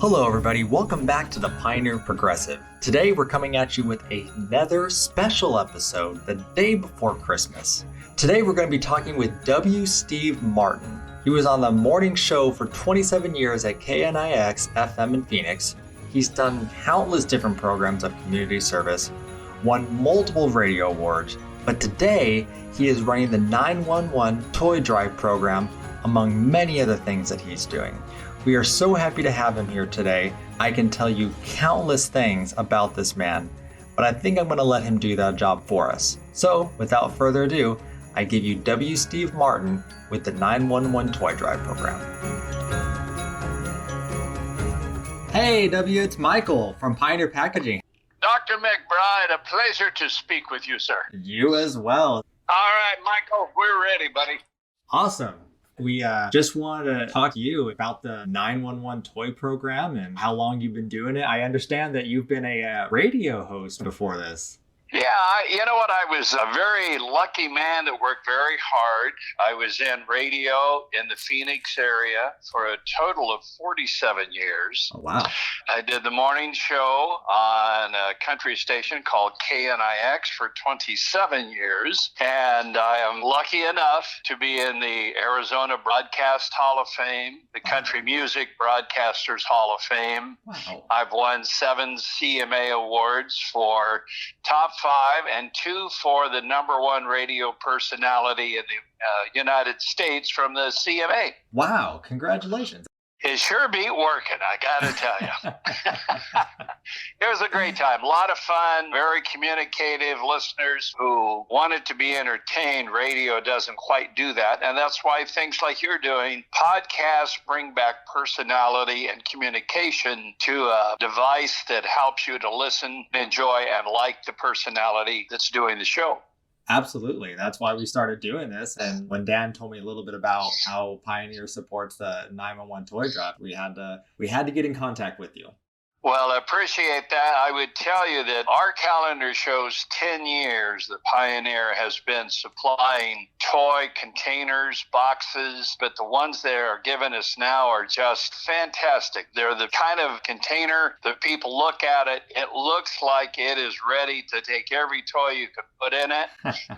Hello everybody, welcome back to the Pioneer Progressive. Today we're coming at you with another special episode the day before Christmas. Today we're going to be talking with W. Steve Martin. He was on the morning show for 27 years at KNIX FM in Phoenix. He's done countless different programs of community service, won multiple radio awards, but today he is running the 911 Toy Drive program among many other things that he's doing. We are so happy to have him here today. I can tell you countless things about this man, but I think I'm going to let him do that job for us. So, without further ado, I give you W. Steve Martin with the 911 Toy Drive program. Hey, W, it's Michael from Pioneer Packaging. Dr. McBride, a pleasure to speak with you, sir. You as well. All right, Michael, we're ready, buddy. Awesome. We just wanted to talk to you about the 911 toy program and how long you've been doing it. I understand that you've been a radio host before this. Yeah, you know what? I was a very lucky man that worked very hard. I was in radio in the Phoenix area for a total of 47 years. Oh, wow. I did the morning show on a country station called KNIX for 27 years. And I am lucky enough to be in the Arizona Broadcast Hall of Fame, the Country Music Broadcasters Hall of Fame. Wow. I've won 7 CMA awards for Top 5 and 2 for the #1 radio personality in the United States from the CMA. Wow, congratulations. It sure beat working, I gotta tell you. It was a great time, a lot of fun, very communicative listeners who wanted to be entertained. Radio doesn't quite do that, and that's why things like you're doing, podcasts, bring back personality and communication to a device that helps you to listen, enjoy, and like the personality that's doing the show. Absolutely. That's why we started doing this. And when Dan told me a little bit about how Pioneer supports the 911 Toy Drive, we had to get in contact with you. Well, I appreciate that. I would tell you that our calendar shows 10 years that Pioneer has been supplying toy containers, boxes, but the ones they are giving us now are just fantastic. They're the kind of container that people look at it, it looks like it is ready to take every toy you could put in it.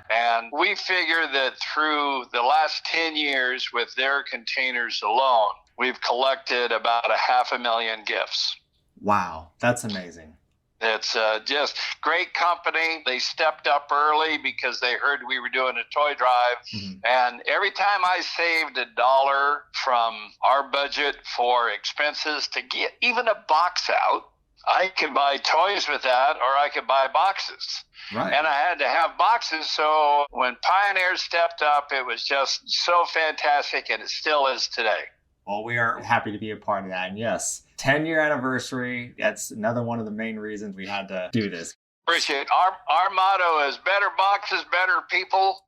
And we figure that through the last 10 years with their containers alone, we've collected about 500,000 gifts. Wow, that's amazing. It's just great company. They stepped up early because they heard we were doing a toy drive. Mm-hmm. And every time I saved $1 from our budget for expenses to get even a box out, I could buy toys with that, or I could buy boxes. Right. And I had to have boxes. So when Pioneer stepped up, it was just so fantastic, and it still is today. Well, we are happy to be a part of that. And yes, 10-year anniversary. That's another one of the main reasons we had to do this. Appreciate it. Our motto is better boxes, better people.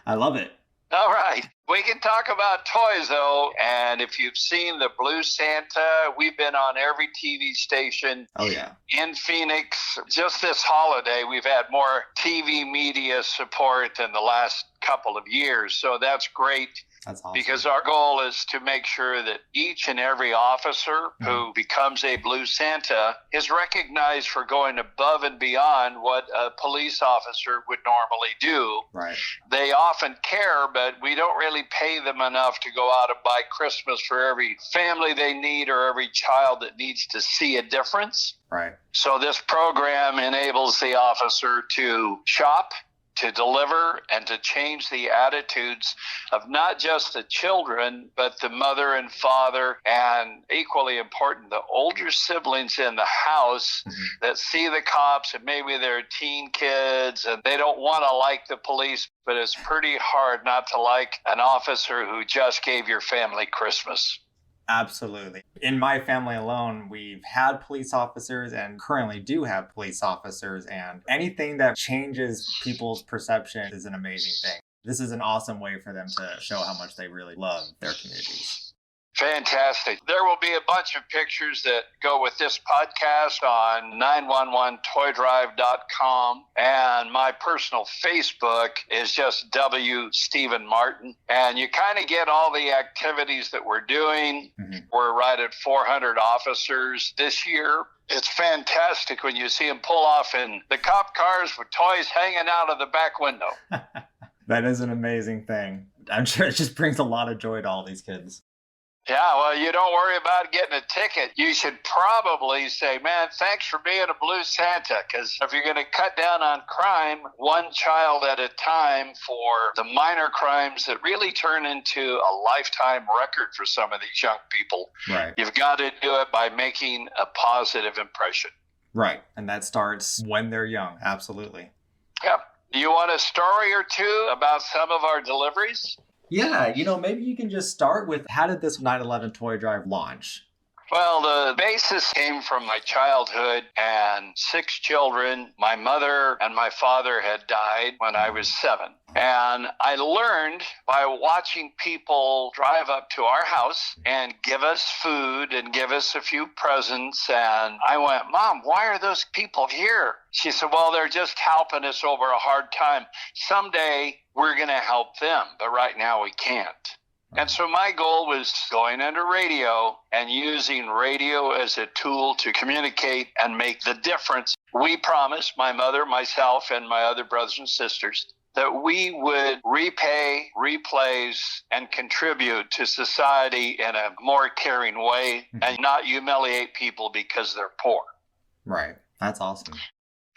I love it. All right. We can talk about toys, though. And if you've seen the Blue Santa, we've been on every TV station in Phoenix. Just this holiday, we've had more TV media support than the last couple of years. So that's great. That's awesome. Because our goal is to make sure that each and every officer who becomes a Blue Santa is recognized for going above and beyond what a police officer would normally do. Right. They often care, but we don't really pay them enough to go out and buy Christmas for every family they need or every child that needs to see a difference. Right. So this program enables the officer to shop, to deliver, and to change the attitudes of not just the children, but the mother and father, and equally important, the older siblings in the house that see the cops, and maybe they're teen kids and they don't want to like the police, but it's pretty hard not to like an officer who just gave your family Christmas. Absolutely. In my family alone, we've had police officers and currently do have police officers, and anything that changes people's perception is an amazing thing. This is an awesome way for them to show how much they really love their communities. Fantastic. There will be a bunch of pictures that go with this podcast on 911toydrive.com. And my personal Facebook is just W. Stephen Martin. And you kind of get all the activities that we're doing. Mm-hmm. We're right at 400 officers this year. It's fantastic when you see them pull off in the cop cars with toys hanging out of the back window. That is an amazing thing. I'm sure it just brings a lot of joy to all these kids. Yeah, well, you don't worry about getting a ticket. You should probably say, man, thanks for being a Blue Santa, because if you're going to cut down on crime, one child at a time for the minor crimes that really turn into a lifetime record for some of these young people, right, you've got to do it by making a positive impression. Right, and that starts when they're young, absolutely. Yeah. You want a story or two about some of our deliveries? Yeah, maybe you can just start with, how did this 9/11 toy drive launch? Well, the basis came from my childhood and 6 children. My mother and my father had died when I was 7. And I learned by watching people drive up to our house and give us food and give us a few presents. And I went, Mom, why are those people here? She said, well, they're just helping us over a hard time. Someday we're going to help them, but right now we can't. And so my goal was going into radio and using radio as a tool to communicate and make the difference. We promised, my mother, myself, and my other brothers and sisters, that we would repay, replace, and contribute to society in a more caring way and not humiliate people because they're poor. Right. That's awesome.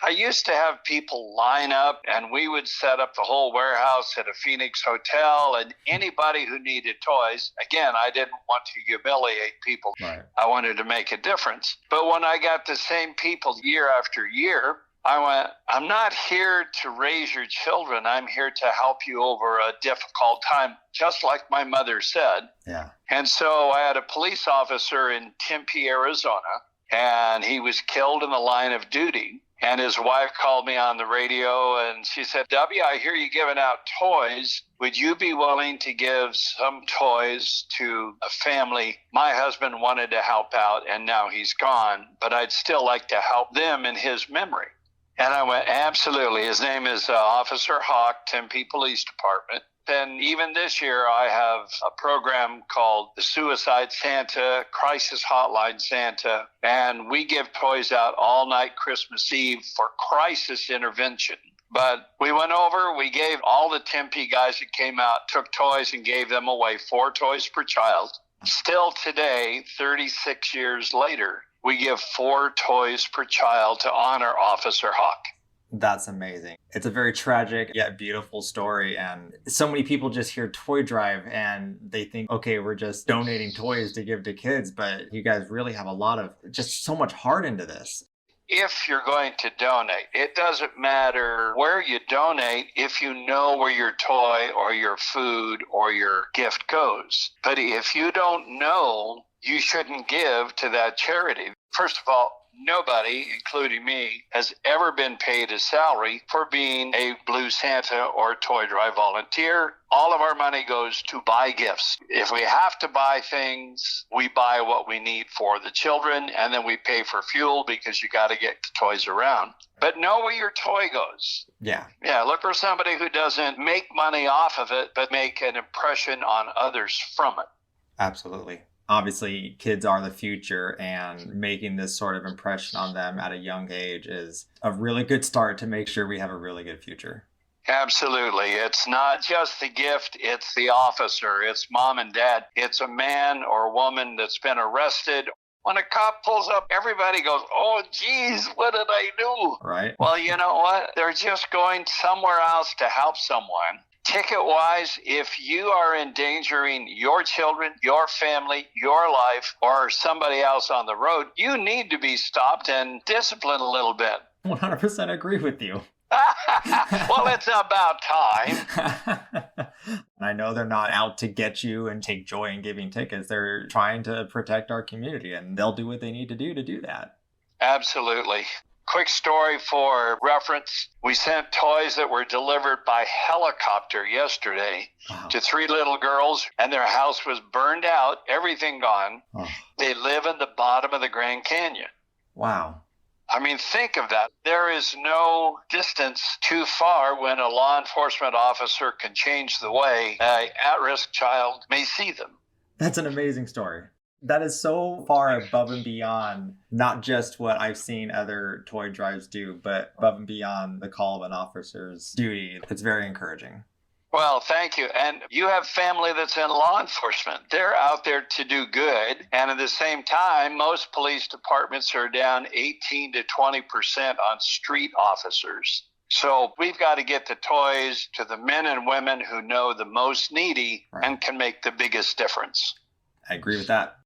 I used to have people line up, and we would set up the whole warehouse at a Phoenix hotel, and anybody who needed toys, again, I didn't want to humiliate people. Right. I wanted to make a difference. But when I got the same people year after year, I went, I'm not here to raise your children. I'm here to help you over a difficult time, just like my mother said. Yeah. And so I had a police officer in Tempe, Arizona, and he was killed in the line of duty. And his wife called me on the radio and she said, W, I hear you giving out toys. Would you be willing to give some toys to a family my husband wanted to help out and now he's gone, but I'd still like to help them in his memory? And I went, absolutely. His name is Officer Hawk, Tempe Police Department. And even this year, I have a program called the Suicide Santa, Crisis Hotline Santa, and we give toys out all night Christmas Eve for crisis intervention. But we went over, we gave all the Tempe guys that came out, took toys and gave them away, 4 toys per child. Still today, 36 years later, we give 4 toys per child to honor Officer Hawk. That's amazing. It's a very tragic yet beautiful story. And so many people just hear toy drive and they think, okay, we're just donating toys to give to kids. But you guys really have a lot of just so much heart into this. If you're going to donate, it doesn't matter where you donate if you know where your toy or your food or your gift goes. But if you don't know, you shouldn't give to that charity. First of all, nobody, including me, has ever been paid a salary for being a Blue Santa or Toy Drive volunteer. All of our money goes to buy gifts. If we have to buy things, we buy what we need for the children, and then we pay for fuel because you got to get the toys around. But know where your toy goes. Yeah. Yeah, look for somebody who doesn't make money off of it, but make an impression on others from it. Absolutely. Obviously, kids are the future, and making this sort of impression on them at a young age is a really good start to make sure we have a really good future. Absolutely. It's not just the gift, it's the officer, it's mom and dad, it's a man or woman that's been arrested. When a cop pulls up, everybody goes, oh, geez, what did I do? Right. Well, you know what? They're just going somewhere else to help someone. Ticket-wise, if you are endangering your children, your family, your life, or somebody else on the road, you need to be stopped and disciplined a little bit. 100% agree with you. Well, it's about time. I know they're not out to get you and take joy in giving tickets. They're trying to protect our community, and they'll do what they need to do that. Absolutely. Quick story for reference. We sent toys that were delivered by helicopter yesterday to 3 little girls, and their house was burned out, everything gone. Oh. They live in the bottom of the Grand Canyon. Wow. I mean, think of that. There is no distance too far when a law enforcement officer can change the way an at-risk child may see them. That's an amazing story. That is so far above and beyond not just what I've seen other toy drives do, but above and beyond the call of an officer's duty. It's very encouraging. Well, thank you. And you have family that's in law enforcement. They're out there to do good. And at the same time, most police departments are down 18 to 20% on street officers. So we've got to get the toys to the men and women who know the most needy and can make the biggest difference. I agree with that.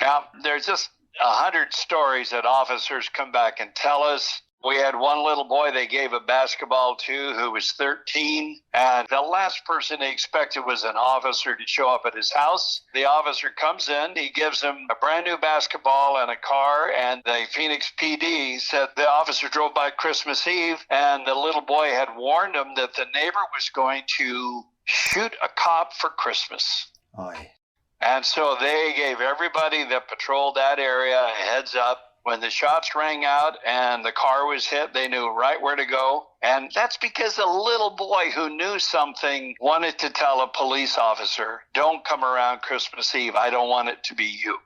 Now, there's just 100 stories that officers come back and tell us. We had one little boy they gave a basketball to who was 13, and the last person they expected was an officer to show up at his house. The officer comes in, he gives him a brand new basketball and a car, and the Phoenix PD said the officer drove by Christmas Eve, and the little boy had warned him that the neighbor was going to shoot a cop for Christmas. Oy. And so they gave everybody that patrolled that area a heads up. When the shots rang out and the car was hit, they knew right where to go. And that's because a little boy who knew something wanted to tell a police officer, don't come around Christmas Eve. I don't want it to be you.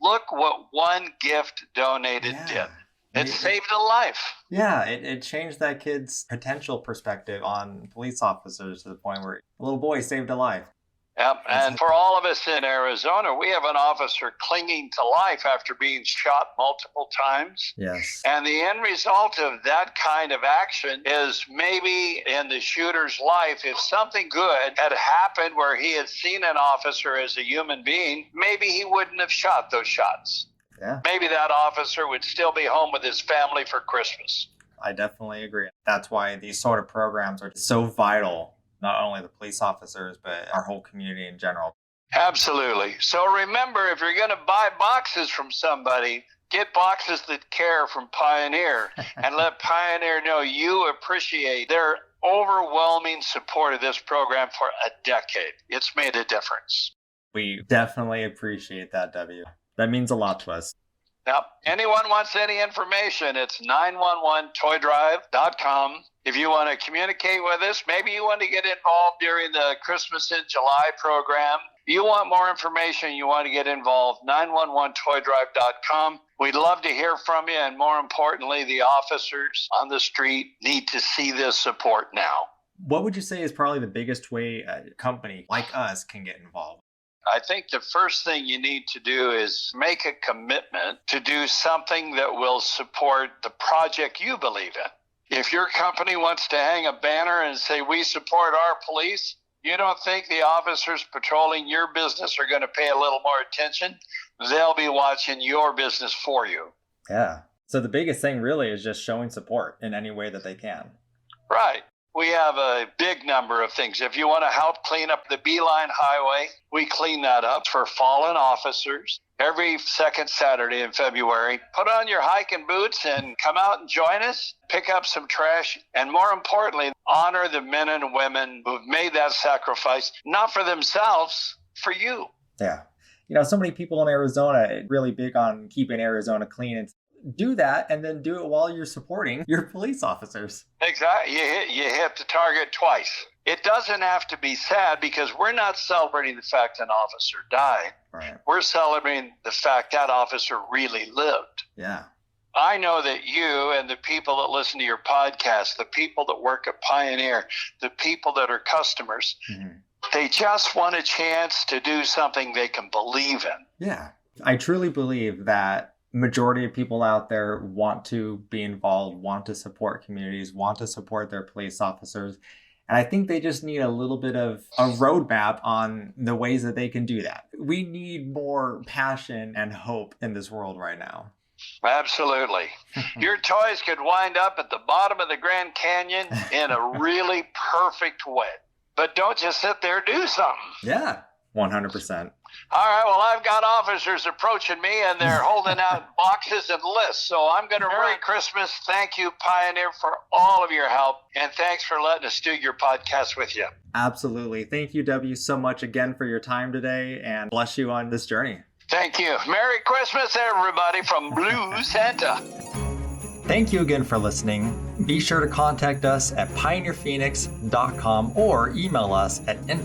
Look what one gift donated did. It saved a life. Yeah, it changed that kid's potential perspective on police officers to the point where a little boy saved a life. Yep, and for all of us in Arizona, we have an officer clinging to life after being shot multiple times. Yes. And the end result of that kind of action is maybe in the shooter's life, if something good had happened where he had seen an officer as a human being, maybe he wouldn't have shot those shots. Yeah. Maybe that officer would still be home with his family for Christmas. I definitely agree. That's why these sort of programs are so vital. Not only the police officers, but our whole community in general. Absolutely. So remember, if you're going to buy boxes from somebody, get boxes that care from Pioneer and let Pioneer know you appreciate their overwhelming support of this program for a decade. It's made a difference. We definitely appreciate that, W. That means a lot to us. Now, anyone wants any information, it's 911toydrive.com. If you want to communicate with us, maybe you want to get involved during the Christmas in July program. You want more information, you want to get involved, 911toydrive.com. We'd love to hear from you, and more importantly, the officers on the street need to see this support now. What would you say is probably the biggest way a company like us can get involved? I think the first thing you need to do is make a commitment to do something that will support the project you believe in. If your company wants to hang a banner and say, we support our police, you don't think the officers patrolling your business are going to pay a little more attention? They'll be watching your business for you. Yeah. So the biggest thing really is just showing support in any way that they can. Right. We have a big number of things. If you want to help clean up the Beeline Highway, we clean that up for fallen officers. Every second Saturday in February, put on your hiking boots and come out and join us, pick up some trash, and more importantly, honor the men and women who've made that sacrifice, not for themselves, for you. Yeah. You know, so many people in Arizona are really big on keeping Arizona clean. And do that and then do it while you're supporting your police officers. Exactly. You hit the target twice. It doesn't have to be sad because we're not celebrating the fact an officer died. Right. We're celebrating the fact that officer really lived. Yeah. I know that you and the people that listen to your podcast, the people that work at Pioneer, the people that are customers, they just want a chance to do something they can believe in. Yeah. I truly believe that majority of people out there want to be involved, want to support communities, want to support their police officers. And I think they just need a little bit of a roadmap on the ways that they can do that. We need more passion and hope in this world right now. Absolutely. Your toys could wind up at the bottom of the Grand Canyon in a really perfect way. But don't just sit there, do something. Yeah. 100%. All right, well, I've got officers approaching me, and they're holding out boxes and lists, so I'm going to Merry Christmas. Thank you, Pioneer, for all of your help, and thanks for letting us do your podcast with you. Absolutely. Thank you, W, so much again for your time today, and bless you on this journey. Thank you. Merry Christmas, everybody, from Blue Santa. Thank you again for listening. Be sure to contact us at pioneerphoenix.com or email us at info